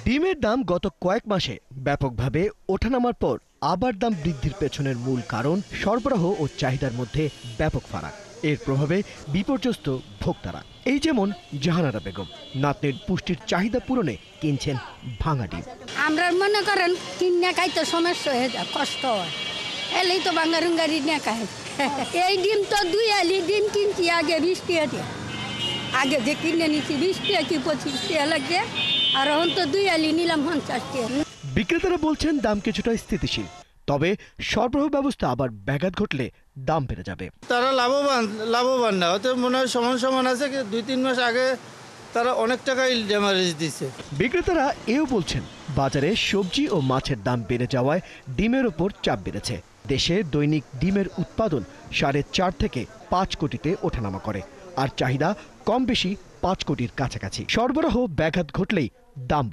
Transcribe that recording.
ডিমের দাম গত কয়েক মাসে ব্যাপকভাবে ওঠানামার পর আবার দাম বৃদ্ধির পেছনের মূল কারণ সরবরাহ ও চাহিদার মধ্যে ব্যাপক ফারাক। এর প্রভাবে বিপর্যস্ত ভোক্তারা। এই যেমন জাহানারা বেগম নাতনির পুষ্টির চাহিদা পূরণে কিনছেন ভাঙা ডিম। আমরা মনে করেন কিনে খাইতে সমস্যা হয়ে যায়, কষ্ট হয়, এলেই তো বাঙ্গারুঙ্গারি নিয়ে খাই। এই ডিম তো 2 আলি ডিম কিনছি আগে 20 টাকা দিয়ে, আগে যে কিনে নিচ্ছি 20 টাকা কি 25 টাকা লাগে, আর এখন তো 2 আলি নিলাম 50 টাকা। বিক্রেতারা বলছেন দাম কিছুটা স্থিতিশীল, তবে সরবরাহ ব্যবস্থা আবার ব্যাঘাত ঘটলে দাম বেড়ে যাবে। তারা লাভবান না হতে মনে হয় সমান আছে, 2-3 মাস আগে তারা অনেক টাকাই ড্যামারেজ দিচ্ছে। বিক্রেতারা এও বলছেন বাজারে সবজি ও মাছের দাম বেড়ে যাওয়ায় ডিমের ওপর চাপ বেড়েছে। দেশে দৈনিক ডিমের উৎপাদন 4.5 থেকে 5 কোটিতে ওঠানামা করে, আর চাহিদা কম বেশি 5 কোটির কাছাকাছি। সরবরাহ ব্যাঘাত ঘটলেই দাম বাড়ে।